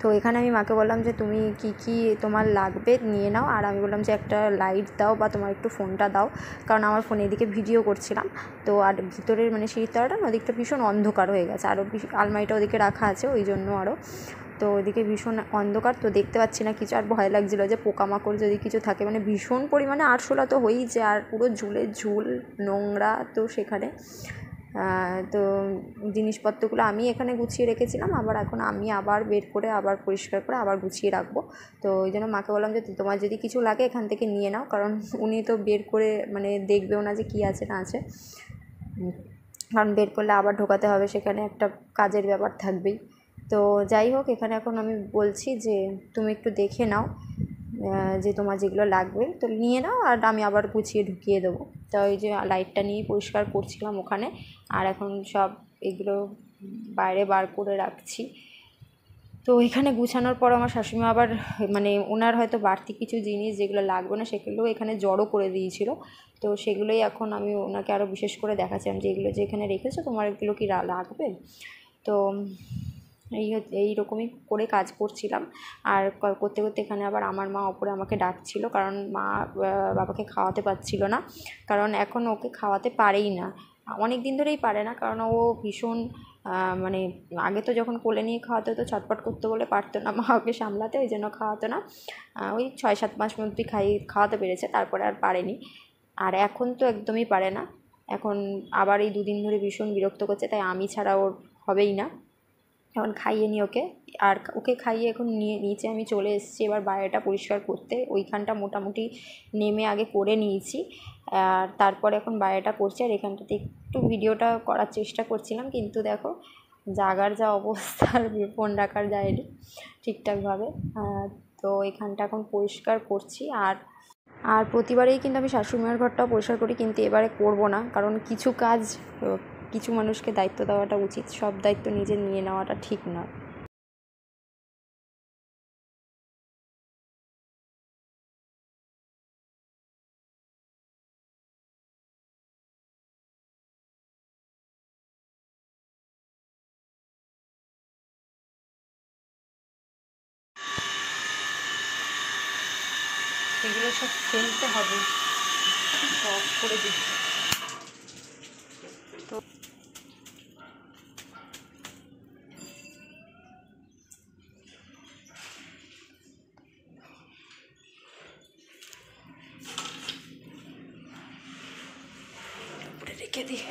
S1: তো এখানে আমি মাকে বললাম যে তুমি কি তোমার লাগবে নিয়ে নাও। আর আমি বললাম যে একটা লাইট দাও বা তোমার একটু ফোনটা দাও, কারণ আমার ফোনে এদিকে ভিডিও করছিলাম। তো আর ভিতরের মানে সিঁড়ির তলাটা না ওদিকটা ভীষণ অন্ধকার হয়ে গেছে, আরও আলমারিটা ওদিকে রাখা আছে ওই জন্য আরও। তো ওইদিকে ভীষণ অন্ধকার, তো দেখতে পাচ্ছি না কিছু, আর ভয় লাগছিলো যে পোকামাকড় যদি কিছু থাকে, মানে ভীষণ পরিমাণে আরশোলা তো হয়েইছে, আর পুরো ঝুল নোংরা তো সেখানে। তো জিনিসপত্রগুলো আমি এখানে গুছিয়ে রেখেছিলাম, আবার এখন আমি আবার বের করে আবার পরিষ্কার করে আবার গুছিয়ে রাখবো। তো ওই জন্য মাকে বললাম যে তোমার যদি কিছু লাগে এখান থেকে নিয়ে নাও, কারণ উনি তো বের করে মানে দেখবেও না যে কী আছে না আছে, কারণ বের করলে আবার ঢোকাতে হবে, সেখানে একটা কাজের ব্যাপার থাকবেই। তো যাই হোক, এখানে এখন আমি বলছি যে তুমি একটু দেখে নাও যে তোমার যেগুলো লাগবে তো নিয়ে নাও, আর আমি আবার গুছিয়ে ঢুকিয়ে দেবো। তো ওই যে লাইটটা নিয়ে পরিষ্কার করছিলাম ওখানে, আর এখন সব এগুলো বাইরে বার করে রাখছি। তো এখানে গুছানোর পর আমার শাশুড়িমা আবার মানে ওনার হয়তো বাড়তি কিছু জিনিস যেগুলো লাগবে না সেগুলোও এখানে জড়ো করে দিয়েছিল। তো সেগুলোই এখন আমি ওনাকে আরও বিশেষ করে দেখাচ্ছিলাম যে এগুলো যে এখানে রেখেছো তোমার এগুলো কি লাগবে। তো এই রকমই করে কাজ করছিলাম। আর করতে এখানে আবার আমার মা ওপরে আমাকে ডাকছিল, কারণ মা বাবাকে খাওয়াতে পারছিল না, কারণ এখন ওকে খাওয়াতে পারেই না, অনেক দিন ধরেই পারে না, কারণ ও ভীষণ মানে আগে তো যখন কোলে নিয়ে খাওয়াতে হতো ছটপট করতে বলে পারতো না মা ওকে সামলাতে, ওই জন্য খাওয়াতো না। ওই 6-7 মাস মধ্যেই খাওয়াতে পেরেছে, তারপরে আর পারেনি। আর এখন তো একদমই পারে না, এখন আবার এই 2 দিন ধরে ভীষণ বিরক্ত করছে, তাই আমি ছাড়া ওর হবেই না। এখন খাইয়ে নিই ওকে, আর ওকে খাইয়ে এখন নিচে আমি চলে এসেছি এবার বাইরেটা পরিষ্কার করতে। ওইখানটা মোটামুটি নেমে আগে করে নিয়েছি, আর তারপরে এখন বাইরেটা করছি। আর এখানটাতে একটু ভিডিওটা করার চেষ্টা করছিলাম, কিন্তু দেখো জাগার যা অবস্থা, আর ফোন রাখার যায়নি ঠিকঠাকভাবে। তো এখানটা এখন পরিষ্কার করছি। আর প্রতিবারেই কিন্তু আমি শাশুড়িমার ঘরটাও পরিষ্কার করি, কিন্তু এবারে করব না, কারণ কিছু কাজ কিছু মানুষকে দায়িত্ব দেওয়াটা উচিত, সব দায়িত্ব নিজে নিয়ে নেওয়াটা ঠিক না। এগুলো সব ফেলতে হবে, অফ করে দিচ্ছি। রেখে দিই।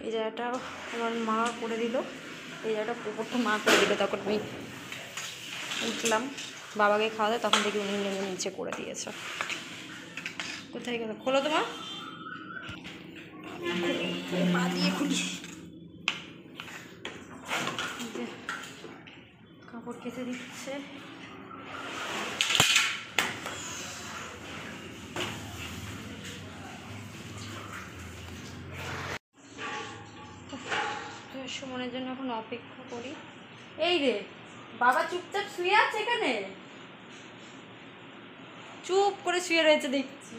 S1: এই জায়গাটা আমার মা করে দিল, এই জায়গাটা পুকুরটা মা করে দিল। তখন আমি উঠলাম বাবাকে খাওয়াতে, তখন দেখি উনি নেমে নিচে করে দিয়েছে। কোথায় গেল? খোলো তো মা, পা দিয়ে খুলি। কাপড় কেটে দিচ্ছে। সুমনের জন্য এখন অপেক্ষা করি। এই রে বাবা চুপচাপ শুয়ে আছে এখানে, চুপ করে শুয়ে রয়েছে দেখছি।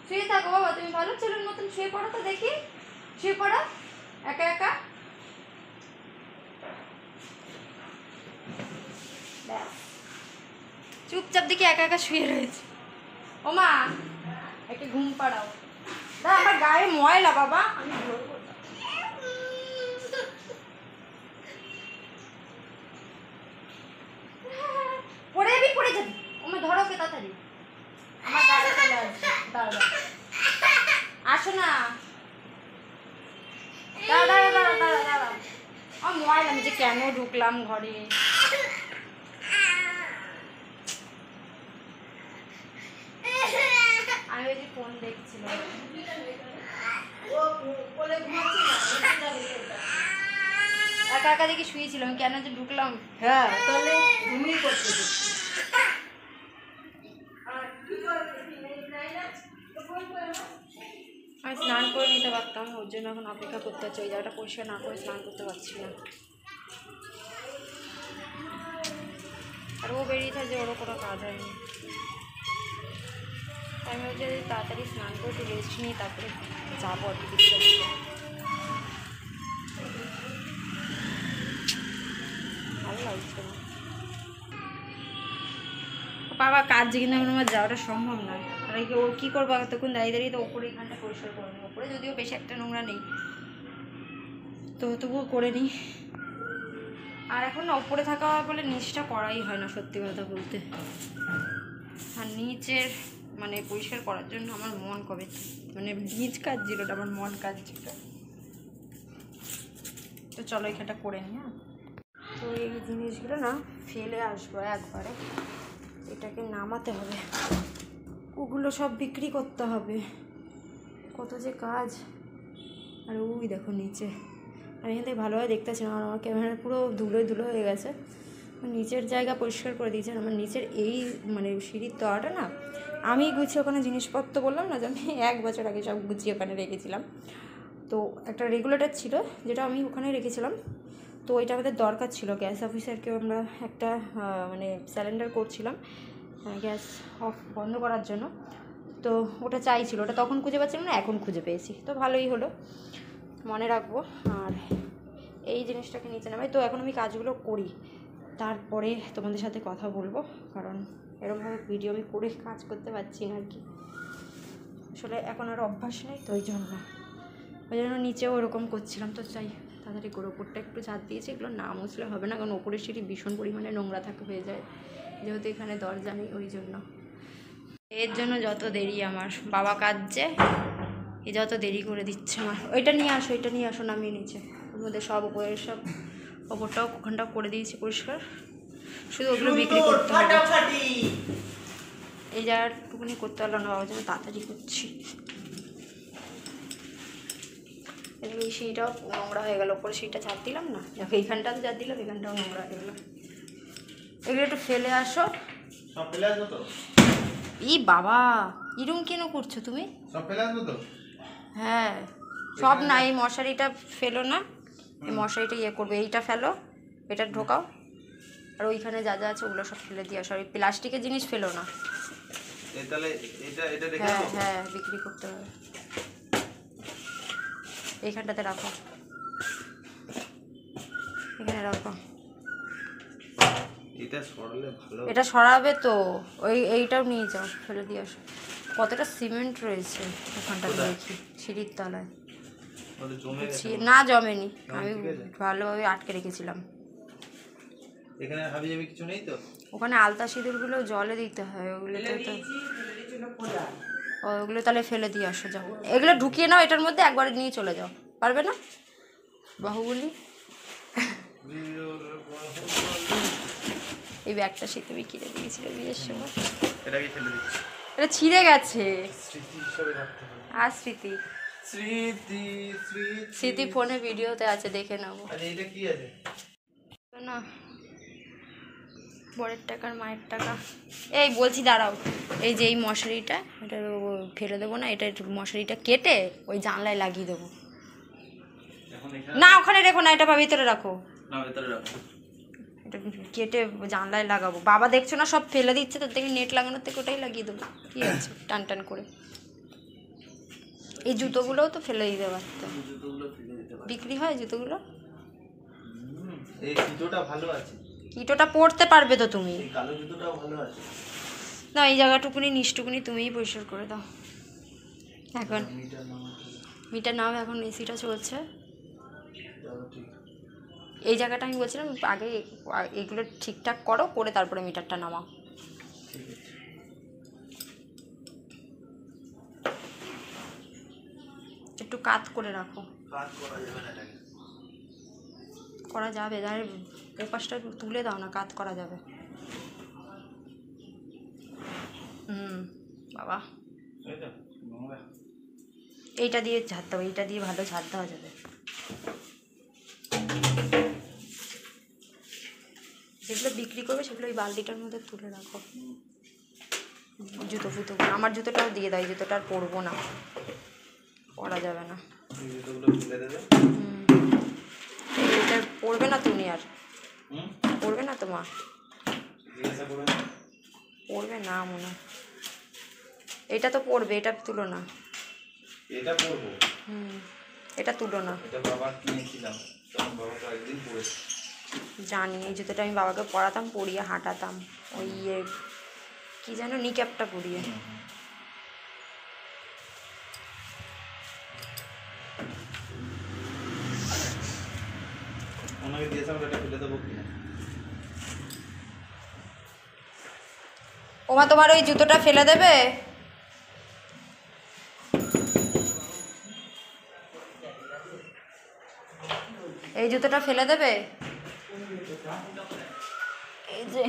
S1: শুয়ে থাকো বাবা, তুমি ভালো ছেলের মতন শুয়ে পড়ো তো দেখি, শুয়ে পড়ো একা একা। চুপচাপ দেখি একা একা শুয়ে রয়েছে। ও মা একে ঘুম পাড়াও। না আমার গায়ে ময়লা বাবা, আমি ধরবো। পড়ে যাবি, পড়ে যাবি। ওমা ধরো কে তাড়াতাড়ি, আমার গায়ে চলে আসবে। দাঁড়া আসো না, দাঁড়া দাঁড়া দাঁড়া দাঁড়া দাঁড়া। আমার ময়লা, আমি যে কেন ঢুকলাম ঘরে। আমি ওই যে ফোন দেখছিলাম। একা একা দেখি শুয়েছিলাম, কেন যে ঢুকলাম।
S4: হ্যাঁ তাহলে তুমি করতে
S1: আমি স্নান করে নিতে পারতাম, ওর জন্য এখন অপেক্ষা করতে হচ্ছে। ওই জায়গাটা পরিষ্কার না করে স্নান করতে পারছি না। আর ও বেরিয়ে থাকে, ওরও কোনো কাজ হয়নি। আমি ভাবছি যদি তাড়াতাড়ি স্নান করে একটু রেস্ট নিই, তারপরে যাবো আর কি। ভালো লাগছে না বাবা, কাজ কিন্তু এখন আমার যাওয়াটা সম্ভব নয়। আর ও কী করবো এতক্ষণ দাঁড়িয়ে দাঁড়িয়ে, তো ওপরে এখানটা পরিষ্কার করে নিই। ওপরে যদিও বেশি একটা নোংরা নেই, তো তবুও করে নিই। আর এখন না ওপরে থাকা বলে নিচটা করাই হয় না সত্যি কথা বলতে। আর নিচের মানে পরিষ্কার করার জন্য আমার মন কবে, মানে নিচ কাজ ছিল না, আমার মন কাজ ছিল। তো চলো এখানটা করে নিই। হ্যাঁ, তো এই জিনিসগুলো না ফেলে আসবো একবারে, এটাকে নামাতে হবে, ওগুলো সব বিক্রি করতে হবে। কত যে কাজ। আর ওই দেখো নিচে, আমি এখান থেকে ভালোভাবে দেখতে পাচ্ছি না, আমার ক্যামেরা পুরো ধুলোয় ধুলো হয়ে গেছে। নিচের জায়গা পরিষ্কার করে দিয়েছে। আমার নিচের এই মানে সিঁড়ির তলাটা না আমি গুছিয়ে ওখানে জিনিসপত্র বললাম না যে আমি 1 বছর আগে সব গুছিয়ে ওখানে রেখেছিলাম। তো একটা রেগুলেটর ছিল যেটা আমি ওখানে রেখেছিলাম। তো ওইটা আমাদের দরকার ছিল, গ্যাস অফিসারকেও আমরা একটা মানে সিলিন্ডার করছিলাম গ্যাস অফ বন্ধ করার জন্য। তো ওটা চাইছিল, ওটা তখন খুঁজে পাচ্ছিলাম না, এখন খুঁজে পেয়েছি। তো ভালোই হলো, মনে রাখবো। আর এই জিনিসটাকে নিচে নামাই। তো এখন আমি কাজগুলো করি, তারপরে তোমাদের সাথে কথা বলবো। কারণ এরকমভাবে ভিডিও আমি করে কাজ করতে পারছি না আর কি। আসলে এখন আর অভ্যাস নেই, তো ওই জন্য নিচেও ওরকম করছিলাম। তো চাই তাড়াতাড়ি করে ওপরটা একটু ঝাঁট দিয়েছি, এগুলো না মুছলে হবে না, কারণ ওপরের সিঁড়ি ভীষণ পরিমাণে নোংরা হয়ে যায়, যেহেতু এখানে দরজা নেই। ওই জন্য এর জন্য যত দেরি আমার বাবা কাজছে, এ যত দেরি করে দিচ্ছে আমার। ওইটা নিয়ে আসো, ওইটা নিয়ে আসো, নামিয়ে নিচে। ওর মধ্যে সব উপরের সব ওপরটাও ওখানটাও করে দিয়েছি পরিষ্কার, শুধু ওগুলো বিক্রি করতে হবে। এই জায়গাটুকুনি করতে পারলাম না, বাবার জন্য তাড়াতাড়ি করছি। এই সিঁড়িটাও নোংরা হয়ে গেল, ওপরে সিঁড়িটা ঝাড় দিলাম না, দেখো এইখানটাতে ঝাড় দিলাম, এখানটাও নোংরা হয়ে গেলো। এগুলো একটু ফেলে আসো।
S2: সব ফেলে আসবো তো?
S1: ই বাবা, এরকম কেন করছো তুমি?
S2: সব ফেলে আসবো তো?
S1: হ্যাঁ, সব না, এই মশারিটা ফেলো না, এই মশারিটা ইয়ে করবে, এইটা ফেলো, এটা ঢোকাও। আর ওইখানে যা যা আছে ওগুলো সব ফেলে দিয়ে আসো। আর প্লাস্টিকের জিনিস ফেলো না।
S2: তাহলে এটা রেখে
S1: হ্যাঁ
S2: দেবো?
S1: হ্যাঁ, বিক্রি করতে হবে। এইখানটাতে রাখো, এখানে রাখো।
S2: এটা সরালে ভালো।
S1: এটা সরাবে তো, এইটাও নিয়ে যাও, ফেলে দিয়ে আসো। কতটা সিমেন্ট রয়েছে ওখানটাতে দেখি, সিঁড়ির তলায়। না জমেনি, আমি ভালোভাবে আটকে রেখেছিলাম।
S2: এখানে হাবি যাবি কিছু নেই তো?
S1: ওখানে আলতা সিঁদুরগুলো জলে দিতে হয়, ওগুলোতে তো ওগুলো তাহলে ফেলে দিয়ে আসো। যাও, এগুলো ঢুকিয়ে নাও এটার মধ্যে, একবার নিয়ে চলে যাও। পারবে না বাহুবলী? এই ব্যাগটা সে তুমি কিনে দিয়েছিলে বিয়ের সময়,
S2: এটাকে ফেলে দিচ্ছি,
S1: এটা ছিঁড়ে গেছে।
S2: স্মৃতি হিসাবে রাখতে হবে।
S1: আর স্মৃতি
S2: স্মৃতি
S1: স্মৃতি ফোনে ভিডিওতে আছে, দেখে নেবো।
S2: আরে এটা কি আছে?
S1: না বরের টাকার মায়ের টাকা। এই বলছি দাঁড়াও, এই যে এই মশারিটা এটা ফেলে দেবো না, এটা একটু মশারিটা কেটে ওই জানলায় লাগিয়ে দেবো।
S2: এখন এখানে
S1: না ওখানে রেখো না, এটা ভিতরে রাখো।
S2: না, ভেতরে রাখো।
S1: এটা কেটে জানলায় লাগাবো। বাবা দেখছো না সব ফেলে দিচ্ছে, তার থেকে নেট লাগানোর থেকে ওটাই লাগিয়ে দেবো, কি আছে টান টান করে। এই জুতোগুলোও তো ফেলে দিতে পারতাম,
S2: জুতোগুলো ফেলে দিতে পারি।
S1: বিক্রি হয় জুতোগুলো।
S2: এই জুতোটা ভালো আছে,
S1: কিটোটা পরতে পারবে তো তুমি।
S2: এই কালো জুতোটাও ভালো আছে।
S1: না এই জায়গাটুকুনি নিচটুকুনি তুমিই পরিষ্কার করে দাও এখন।
S2: মিটার নামা
S1: মিটার নাও, এখন এসিটা চলছে।
S2: ঠিক।
S1: এই জায়গাটা আমি বলছিলাম আগে এগুলো ঠিকঠাক করো, করে তারপরে মিটারটা নামাও।
S2: ঠিক আছে।
S1: একটু কাত করে রাখো।
S2: কাজ করা যাবে না এটাকে।
S1: করা যাবে, যাই ওপাশটা একটু তুলে দাও না, কাত করা যাবে। বাবা
S2: এই তো নোংরা।
S1: এইটা দিয়ে ঝাড়তে হবে, এইটা দিয়ে ভালো ঝাড় দেওয়া যাবে। যেগুলো বিক্রি করবে সেগুলো ওই বালতিটার মধ্যে তুলে রাখো। জুতো ফুতো আমার জুতোটাও দিয়ে দাও, এই জুতোটা আর পরবো না, পরা যাবে না।
S2: এই জুতোগুলো ফেলে দেবে।
S1: এটা পরবে না তুমি আর,
S2: হুম,
S1: পরবে না তোমার,
S2: জিজ্ঞাসা করবে না।
S1: পরবে না মনে হয়। এটা তো পরবে, এটা তুলো না।
S2: এটা পরবো,
S1: এটা তুলো না।
S2: এটা বাবা কিনেছিলাম, তখন বাবা তো একদিন পরেছে।
S1: জানি এই জুতোটা আমি বাবাকে পরাতাম, পরিয়ে হাঁটাতাম ওই ইয়ে কী যেন নিক্যাপটা পরিয়ে।
S2: ওনাকে দিয়েছিলাম এটা ফেলে দেবো কিনা।
S1: ওমা তোমার ওই জুতোটা ফেলে দেবে? এই জুতোটা ফেলে দেবে? এই যে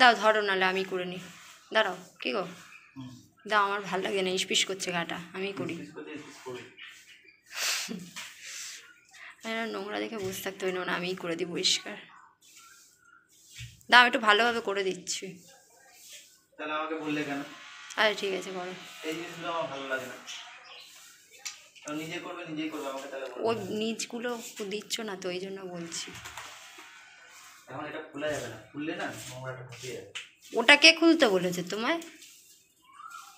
S1: দাও, ধরো নাহলে আমি করে নিই। দাঁড়াও, কী গো দাও, আমার ভালো লাগে না, ইস্পিস করছে গাটা, আমি করি। নোংরা দেখে বসে থাকতে হবে না, আমিই করে দিই পরিষ্কার। দাও একটু ভালোভাবে করে দিচ্ছি।
S2: তাহলে আমাকে বললে কেন?
S1: আরে ঠিক আছে করো।
S2: এই জিনিসগুলো আমার ভালো লাগে না। নিজে করবে, নিজেই করবে, আমাকে তাহলে বলবে।
S1: ওই নিচগুলো দিচ্ছ না তো, এই জন্য বলছি।
S2: এখন এটা খোলা যাবে না, খুললে না নোংরাটা ঢুকে যাবে।
S1: ওটা কে খুলতে বলেছে তোমায়?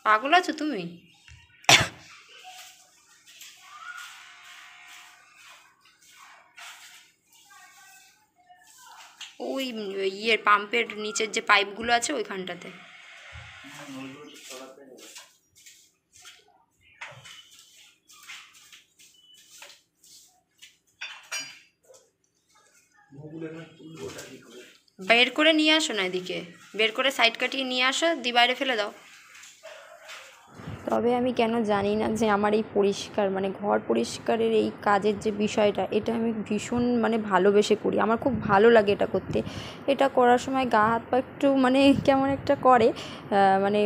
S1: পাগল আছো তুমি? ওই ইয়ের পাম্পের নিচের যে পাইপগুলো আছে ওইখানটাতে।
S2: নলগুলো তো চলাতে হবে। মুখগুলো এখানে তুলবো ওটা কি করে?
S1: বের করে নিয়ে আসো না, এদিকে বের করে সাইড কাটিয়ে নিয়ে আসো, দিয়ে বাইরে ফেলে দাও। তবে আমি কেন জানি না যে আমার এই পরিষ্কার মানে ঘর পরিষ্কারের এই কাজের যে বিষয়টা, এটা আমি ভীষণ মানে ভালোবেসে করি, আমার খুব ভালো লাগে এটা করতে। এটা করার সময় গা হাত পা একটু মানে কেমন একটা করে, মানে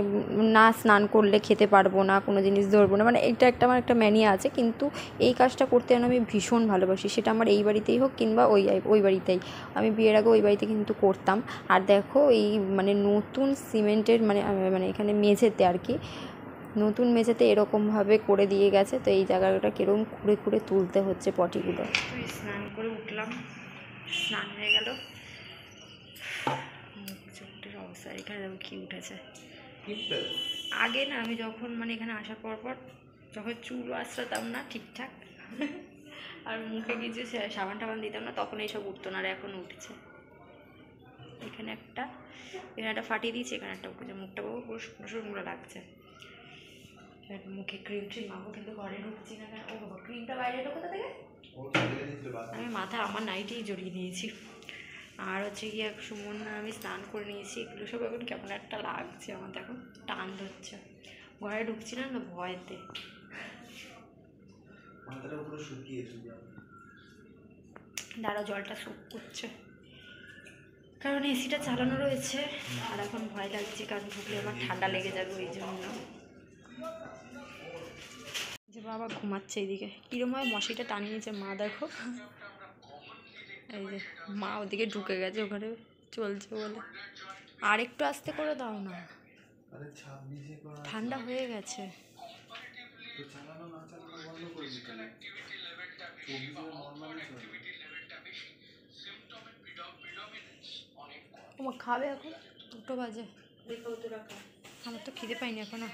S1: না স্নান করলে খেতে পারবো না, কোনো জিনিস ধরবো না, মানে এটা একটা আমার একটা ম্যানিয়া আছে। কিন্তু এই কাজটা করতে যেন আমি ভীষণ ভালোবাসি, সেটা আমার এই বাড়িতেই হোক কিংবা ওই বাড়িতেই। আমি বিয়ের আগে ওই বাড়িতে কিন্তু করতাম। আর দেখো এই মানে নতুন সিমেন্টের মানে এখানে মেঝেতে আর কি, নতুন মেঝেতে এরকমভাবে করে দিয়ে গেছে, তো এই জায়গাটা কীরকম খুঁড়ে খুঁড়ে তুলতে হচ্ছে পটিগুলো। স্নান করে উঠলাম, স্নান হয়ে গেল, চোখটার অবস্থা এখানে দেখো কী উঠেছে। আগে না আমি যখন মানে এখানে আসার পর যখন চুলও আঁচড়াতাম না ঠিকঠাক আর মুখে কিছু সাবান টাবান দিতাম না, তখন এইসব উঠতো না, আর এখন উঠছে। এখানে একটা ফাটিয়ে দিয়েছি, এখানে একটা উঠেছে, মুখটা পুরো শুকনো শুকনো লাগছে। মুখে ক্রিম ট্রিম মাখবো, কিন্তু ঘরে ঢুকছি না কেন? ও বাবা, ক্রিমটা বাইরে ঢোকো কোথা থেকে? আমি মাথায় আমার নাইটেই জড়িয়ে নিয়েছি। আর হচ্ছে গিয়ে সুমন আমি স্নান করে নিয়েছি, এগুলো সব এখন কেমন একটা লাগছে আমার, এখন টান ধরছে, ঘরে ঢুকছি না না ভয়তে। দাঁড়া, জলটা শুক করছে, কারণ এসিটা চালানো রয়েছে। আর এখন ভয় লাগছে, কারণ ঢুকলে আমার ঠান্ডা লেগে যাবে, ওই জন্য। যে বাবা ঘুমাচ্ছে এইদিকে, কীরমভাবে মশারিটা টানিয়েছে মা, দেখো। এই যে মা ওদিকে ঢুকে গেছে, ওখানে চলছে বলে। আর একটু আস্তে করে দাও না, ঠান্ডা হয়ে গেছে। তোমার খাবে এখন? 2টো বাজে। আমার তো খিদে পাইনি এখনো।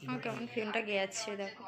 S1: আমার কেমন ফ্রেন্ডটা গেছে দেখো।